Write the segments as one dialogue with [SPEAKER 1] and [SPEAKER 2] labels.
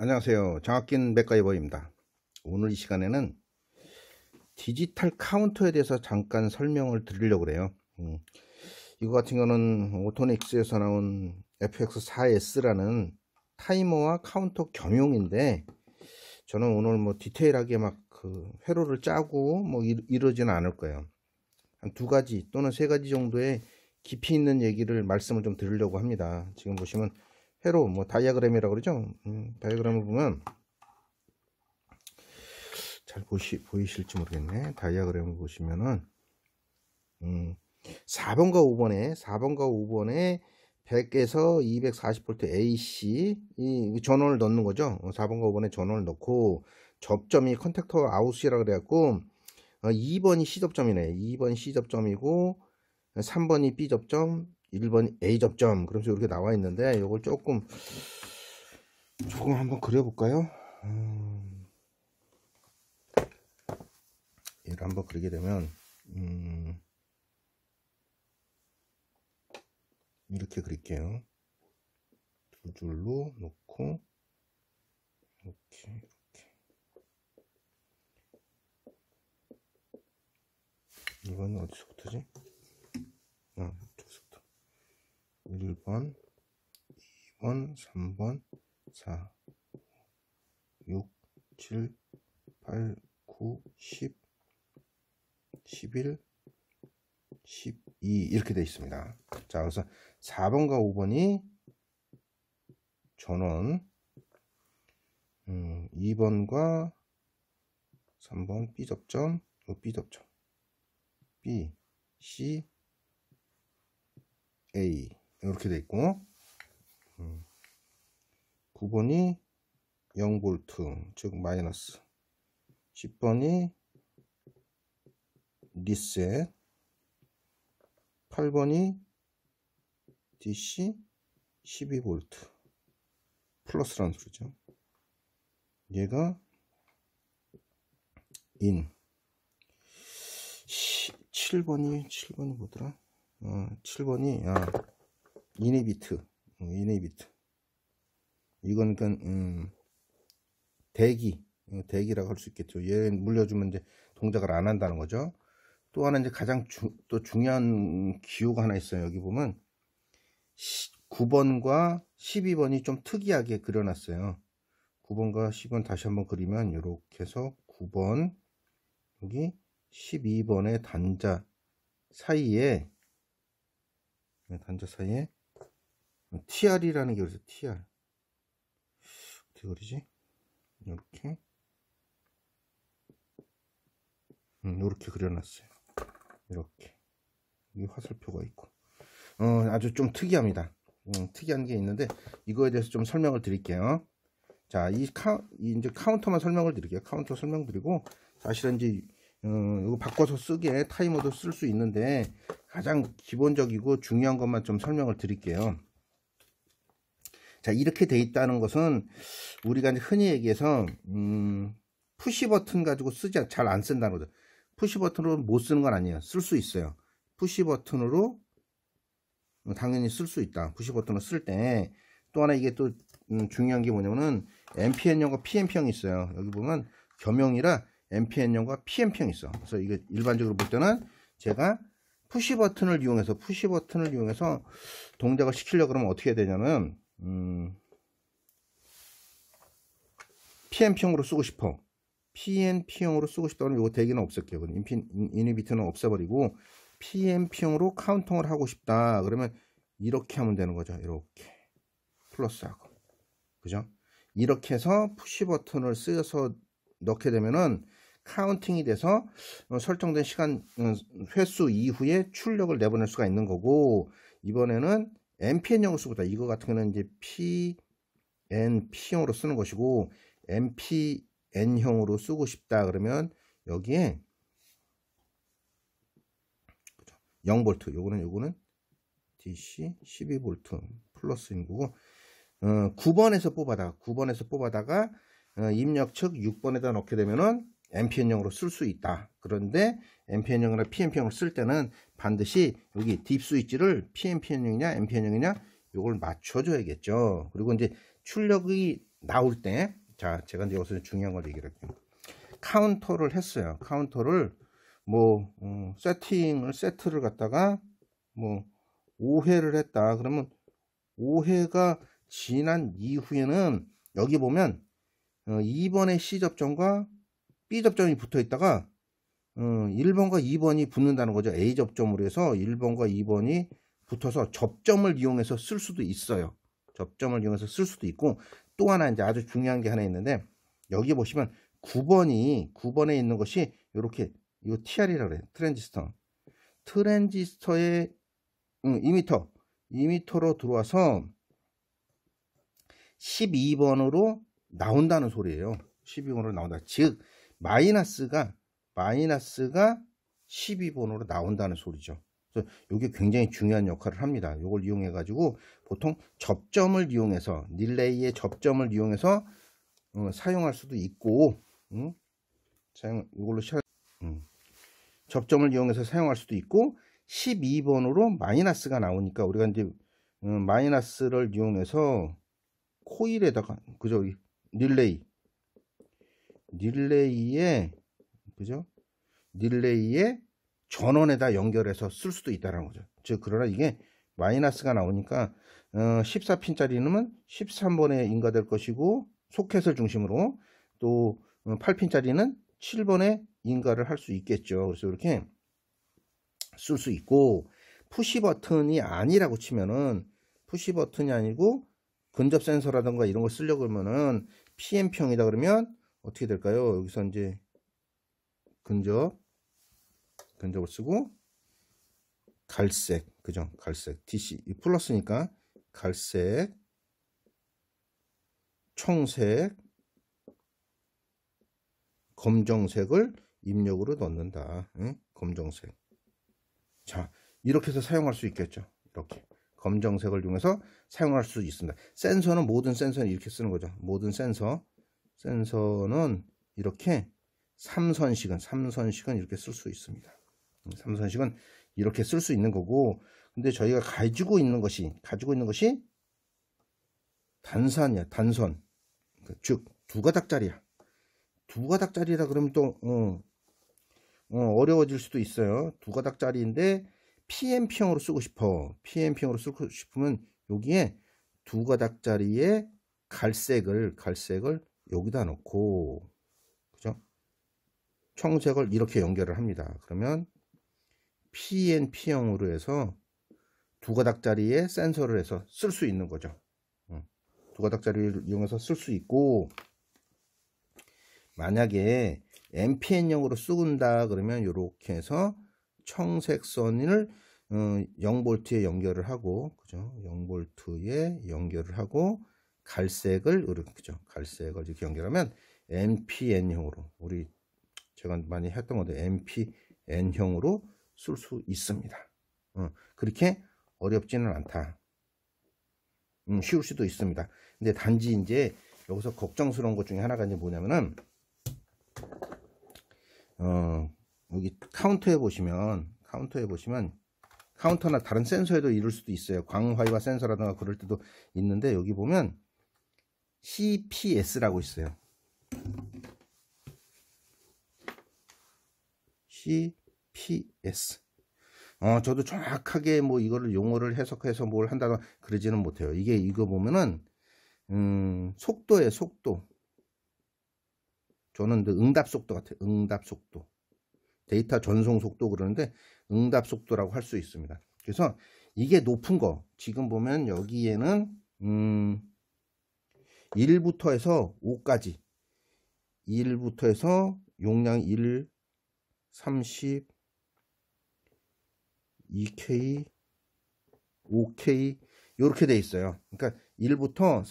[SPEAKER 1] 안녕하세요. 장학긴 맥가이버입니다. 오늘 이 시간에는 디지털 카운터에 대해서 잠깐 설명을 드리려고 그래요. 이거 같은 경우는 오토닉스에서 나온 FX4S라는 타이머와 카운터 겸용인데, 저는 오늘 뭐 디테일하게 막 그 회로를 짜고 뭐 이러지는 않을 거예요. 한 2가지 또는 3가지 정도의 깊이 있는 얘기를 말씀을 좀 드리려고 합니다. 지금 보시면 회로 뭐 다이아그램이라고 그러죠. 다이아그램을 보면 잘 보이실지 모르겠네. 다이아그램을 보시면은 4번과 5번에 100에서 240V AC 이 전원을 넣는 거죠. 4번과 5번에 전원을 넣고, 접점이 컨택터 아웃이라 그래갖고 2번이 C접점이네. 2번 C접점이고 3번이 B접점, 1번이 A접점. 그래서 이렇게 나와 있는데, 이걸 조금 한번 그려볼까요? 얘를 한번 그리게 되면 이렇게 그릴게요. 2줄로 놓고 이렇게 이건 어디서부터지? 이쪽서부터 1번, 2번, 3번, 4, 6, 7, 8, 9, 10, 11, 12 이렇게 되어 있습니다. 자, 그래서 4번과 5번이 전원, 2번과 3번 B접점, B접점, B, C, A 이렇게 되어 있고, 9번이 0V 즉 마이너스, 10번이 리셋, 8번이 DC 12V 플러스라는 소리죠. 얘가 인. 7번이 뭐더라? 7번이 이니비트. 이건 그러니까 대기라고 할 수 있겠죠. 얘 물려주면 이제 동작을 안 한다는 거죠. 또 하나 이제 가장 또 중요한 기호가 하나 있어요. 여기 보면 9번과 12번이 좀 특이하게 그려놨어요. 9번과 10번 다시 한번 그리면 이렇게 해서 9번 여기 12번의 단자 사이에 TR이라는 게 그래서 TR 어떻게 그리지? 이렇게 그려놨어요. 이렇게 이 화살표가 있고 아주 좀 특이합니다. 특이한 게 있는데 이거에 대해서 좀 설명을 드릴게요. 자, 이제 카운터만 설명을 드릴게요. 카운터 설명드리고, 사실은 이제 이거 바꿔서 쓰기에 타이머도 쓸 수 있는데 가장 기본적이고 중요한 것만 좀 설명을 드릴게요. 자, 이렇게 돼 있다는 것은 우리가 이제 흔히 얘기해서 푸시 버튼 가지고 잘 안 쓴다는 거죠. 푸시 버튼으로 못 쓰는 건 아니에요. 쓸 수 있어요. 푸시 버튼으로 당연히 쓸 수 있다. 푸시 버튼을 쓸 때 또 하나 이게 또 중요한 게 뭐냐면은 MPN형과 PMP형이 있어요. 여기 보면 겸용이라 MPN형과 PMP형이 있어. 그래서 이게 일반적으로 볼 때는 제가 푸시 버튼을 이용해서 동작을 시키려고 그러면 어떻게 해야 되냐면 PMP형으로 쓰고 싶어. PNP형으로 쓰고 싶다 그러면 이거 대기는 없앨게요. 이니비트는 없애버리고 PMP형으로 카운팅을 하고 싶다 그러면 이렇게 하면 되는 거죠. 이렇게 플러스하고, 그죠? 이렇게 해서 푸시 버튼을 쓰여서 넣게 되면은 카운팅이 돼서 설정된 시간 횟수 이후에 출력을 내보낼 수가 있는 거고, 이번에는 MPN형을 쓰고 있다. 이거 같은 경우는 이제 PNP형으로 쓰는 것이고, MPN형으로 쓰고 싶다 그러면 여기에 0V, 요거는 DC 12V 플러스인 거고, 9번에서 뽑아다가 입력 측 6번에다 넣게 되면은 MPN형으로 쓸 수 있다. 그런데 MPN형이나 PMP형을 쓸 때는 반드시 여기 딥 스위치를 PMPN형이냐 MPN형이냐 요걸 맞춰줘야겠죠. 그리고 이제 출력이 나올 때, 자, 제가 이제 여기서 중요한 걸 얘기를 할게요. 카운터를 했어요. 카운터를 뭐 세트를 갖다가 뭐 5회를 했다. 그러면 5회가 지난 이후에는 여기 보면 2번의 C 접점과 B 접점이 붙어 있다가 1번과 2번이 붙는다는 거죠. A 접점으로 해서 1번과 2번이 붙어서 접점을 이용해서 쓸 수도 있어요. 접점을 이용해서 쓸 수도 있고, 또 하나 이제 아주 중요한 게 하나 있는데, 여기 보시면 9번에 있는 것이 이렇게, 이거 TR이라고 그래요. 트랜지스터의 2m로 들어와서 12번으로 나온다는 소리예요. 12번으로 나온다. 즉 마이너스가 12번으로 나온다는 소리죠. 그래서 이게 굉장히 중요한 역할을 합니다. 이걸 이용해 가지고 보통 접점을 이용해서, 릴레이의 접점을 이용해서 사용할 수도 있고, 이걸로 접점을 이용해서 사용할 수도 있고, 12번으로 마이너스가 나오니까 우리가 이제 마이너스를 이용해서 코일에다가, 그죠? 릴레이에 그죠? 릴레이에 전원에다 연결해서 쓸 수도 있다는 거죠. 즉, 그러나 이게 마이너스가 나오니까 14핀짜리는 13번에 인가될 것이고, 소켓을 중심으로, 또 8핀짜리는 7번에 인가를 할 수 있겠죠. 그래서 이렇게 쓸 수 있고, 푸시 버튼이 아니라고 치면은, 푸시 버튼이 아니고 근접 센서라든가 이런 걸 쓰려고 하면은 PNP형이다 그러면 어떻게 될까요? 여기서 이제 근접을 쓰고, 갈색, 그죠? 갈색, DC, 이 플러스니까 갈색, 청색, 검정색을 입력으로 넣는다. 응? 검정색. 자, 이렇게 해서 사용할 수 있겠죠. 이렇게 검정색을 이용해서 사용할 수 있습니다. 센서는, 모든 센서는 이렇게 쓰는 거죠. 모든 센서는 이렇게 3선씩은 이렇게 쓸 수 있습니다. 3선씩은 이렇게 쓸 수 있는 거고, 근데 저희가 가지고 있는 것이 단선이야. 단선. 즉 두 가닥짜리야. 두 가닥짜리라 그러면 또 어려워질 수도 있어요. 두 가닥짜리인데 PNP형으로 쓰고 싶어. PNP형으로 쓰고 싶으면 여기에 두 가닥짜리의 갈색을 여기다 놓고, 그죠? 청색을 이렇게 연결을 합니다. 그러면 PNP형으로 해서 두 가닥짜리의 센서를 해서 쓸 수 있는 거죠. 두 가닥짜리를 이용해서 쓸 수 있고, 만약에 NPN형으로 쓰는다 그러면 이렇게 해서 청색 선을 0V에 연결을 하고, 그죠? 0V에 연결을 하고, 갈색을 이렇게, 그죠? 갈색을 이렇게 연결하면 NPN형으로, 제가 많이 했던 건데 NPN형으로 쓸 수 있습니다. 그렇게 어렵지는 않다. 쉬울 수도 있습니다. 근데 단지 이제 여기서 걱정스러운 것 중에 하나가 이제 뭐냐면은, 여기 카운터에 보시면 카운터나 다른 센서에도 이럴 수도 있어요. 광화이와 센서라든가 그럴 때도 있는데, 여기 보면 CPS라고 있어요. CPS. 저도 정확하게 뭐 이거를 용어를 해석해서 뭘 한다고 그러지는 못해요. 이거 보면은 속도예요, 속도. 저는 응답 속도 같아요. 응답 속도. 데이터 전송 속도 그러는데 응답 속도라고 할 수 있습니다. 그래서 이게 높은 거, 지금 보면 여기에는 1부터 해서 5까지, 1부터 해서 용량 1, 30, 2K, 5K 이렇게 돼 있어요. 그러니까 1부터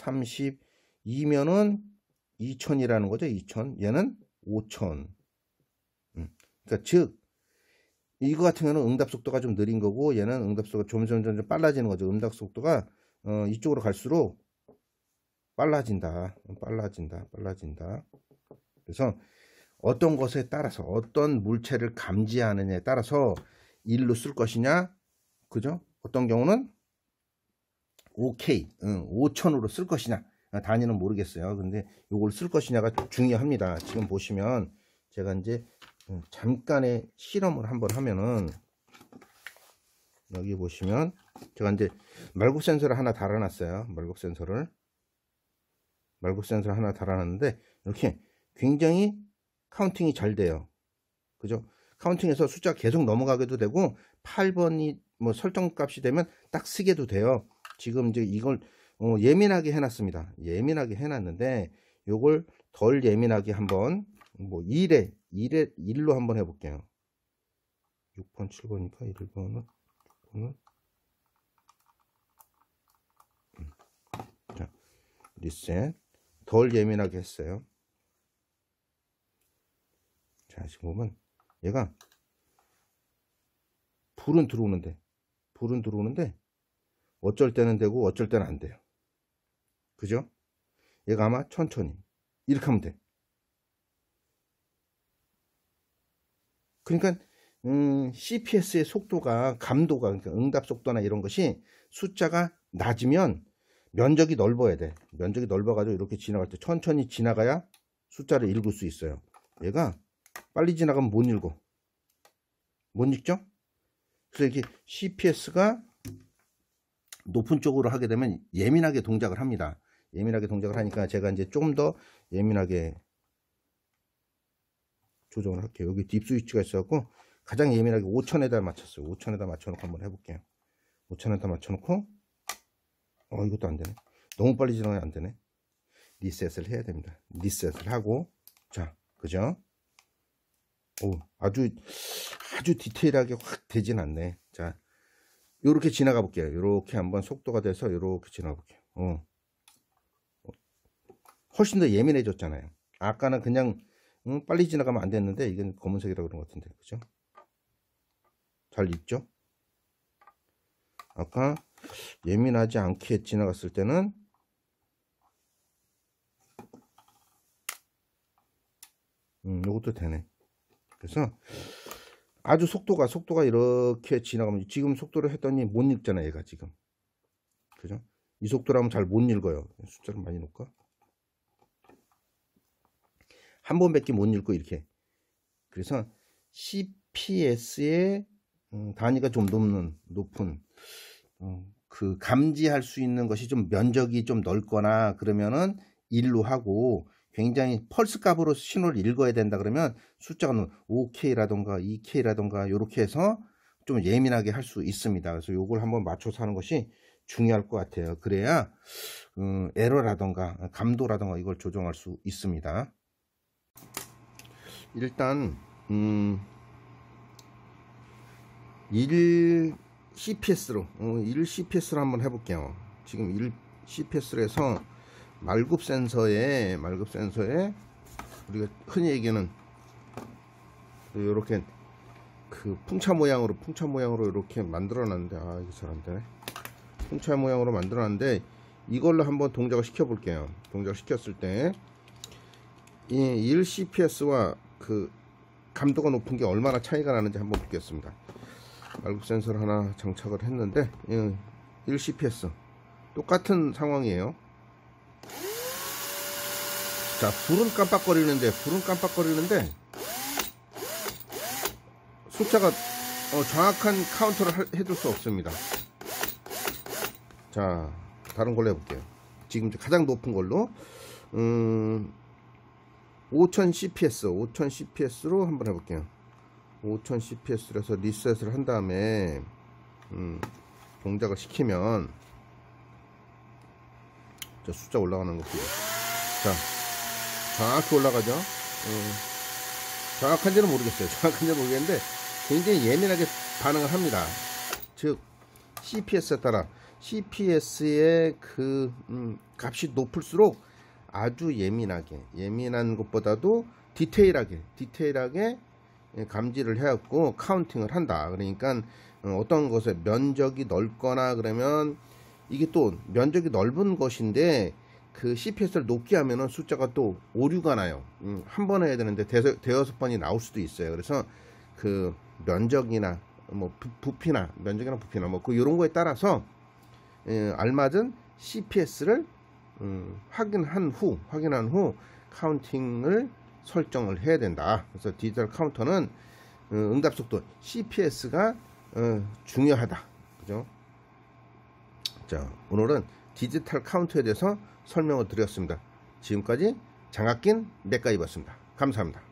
[SPEAKER 1] 32면은 2000이라는 거죠. 2000. 얘는 5000. 그러니까 즉 이거 같은 경우는 응답 속도가 좀 느린 거고, 얘는 응답 속도가 점점 빨라지는 거죠. 응답 속도가 이쪽으로 갈수록 빨라진다. 그래서 어떤 것에 따라서, 어떤 물체를 감지하느냐에 따라서 1로 쓸 것이냐, 그죠? 어떤 경우는 5K, 5000으로 쓸 것이냐, 단위는 모르겠어요. 근데 요걸 쓸 것이냐가 중요합니다. 지금 보시면 제가 이제 잠깐의 실험을 한번 하면은, 여기 보시면 제가 이제 말굽 센서를 하나 달아놨어요. 말굽 센서를 하나 달아놨는데 이렇게 굉장히 카운팅이 잘 돼요. 그죠? 카운팅해서 숫자 계속 넘어가게도 되고 8번이 뭐 설정 값이 되면 딱 쓰게도 돼요. 지금 이제 이걸 예민하게 해놨습니다. 예민하게 해놨는데 요걸 덜 예민하게 한번 뭐 1로 한번 해볼게요. 6번 7번이니까 1번은 자, 리셋. 덜 예민하게 했어요. 자, 지금 보면 얘가 불은 들어오는데 어쩔 때는 되고 어쩔 때는 안 돼요. 그죠? 얘가 아마 천천히 이렇게 하면 돼. 그러니까 CPS의 속도가, 감도가, 그러니까 응답 속도나 이런 것이 숫자가 낮으면 면적이 넓어야 돼. 면적이 넓어가지고 이렇게 지나갈 때 천천히 지나가야 숫자를 읽을 수 있어요. 얘가 빨리 지나가면 못 읽어. 못 읽죠? 그래서 이렇게 CPS가 높은 쪽으로 하게 되면 예민하게 동작을 합니다. 예민하게 동작을 하니까 제가 이제 좀 더 예민하게 조정을 할게요. 여기 딥 스위치가 있어갖고 가장 예민하게 5000에다 맞췄어요. 5000에다 맞춰놓고 한번 해볼게요. 5000에다 맞춰놓고 이것도 안 되네. 너무 빨리 지나가면 안 되네. 리셋을 해야 됩니다. 리셋을 하고, 자, 그죠? 아주 디테일하게 확 되진 않네. 자, 요렇게 지나가 볼게요. 요렇게 한번 속도가 돼서 요렇게 지나가 볼게요. 훨씬 더 예민해졌잖아요. 아까는 그냥 빨리 지나가면 안 됐는데 이건 검은색이라고 그런 것 같은데, 그죠? 잘 읽죠? 아까 예민하지 않게 지나갔을 때는 요것도 되네. 그래서 아주 속도가 이렇게 지나가면, 지금 속도를 했더니 못 읽잖아 얘가 지금. 그죠? 이 속도라면 잘 못 읽어요. 숫자를 많이 놓을까? 한 번밖에 못 읽고 이렇게. 그래서 CPS의 단위가 좀 높은 그 감지할 수 있는 것이 좀 면적이 좀 넓거나 그러면은 1로 하고, 굉장히 펄스 값으로 신호를 읽어야 된다 그러면 숫자가 5K라던가 2K라던가 이렇게 해서 좀 예민하게 할 수 있습니다. 그래서 요걸 한번 맞춰서 하는 것이 중요할 것 같아요. 그래야 에러라던가 감도라던가 이걸 조정할 수 있습니다. 일단 1 CPS로 한번 해볼게요. 지금 1 CPS로 해서 말굽 센서에 우리가 흔히 얘기하는 이렇게 그 풍차 모양으로 이렇게 만들어 놨는데, 이게 잘 안 되네. 풍차 모양으로 만들어 놨는데 이걸로 한번 동작을 시켜 볼게요. 동작을 시켰을 때 이 1 CPS와 그 감도가 높은 게 얼마나 차이가 나는지 한번 보겠습니다. 말굽 센서를 하나 장착을 했는데 1 CPS 똑같은 상황이에요. 자, 불은 깜빡거리는데 숫자가 정확한 카운터를 해줄 수 없습니다. 자, 다른 걸로 해볼게요. 지금 가장 높은 걸로 5000 CPS로 한번 해볼게요. 5000 CPS로 해서 리셋을 한 다음에 동작을 시키면 저 숫자 올라가는 거 보세요. 자, 정확히 올라가죠. 정확한지는 모르겠는데 굉장히 예민하게 반응을 합니다. 즉 CPS에 따라 CPS의 그 값이 높을수록 아주 예민한 것보다도 디테일하게 감지를 해갖고 카운팅을 한다. 그러니까 어떤 것에 면적이 넓거나 그러면 이게 또 면적이 넓은 것인데 그 CPS를 높게 하면은 숫자가 또 오류가 나요. 한 번 해야 되는데 대여섯 번이 나올 수도 있어요. 그래서 그 면적이나 뭐 면적이나 부피나 뭐 그 이런 거에 따라서 알맞은 CPS를 확인한 후 카운팅을 설정을 해야 된다. 그래서 디지털 카운터는 응답 속도 CPS가 중요하다. 그죠? 자, 오늘은 디지털 카운터에 대해서 설명을 드렸습니다. 지금까지 장학긴 맥가이버였습니다. 감사합니다.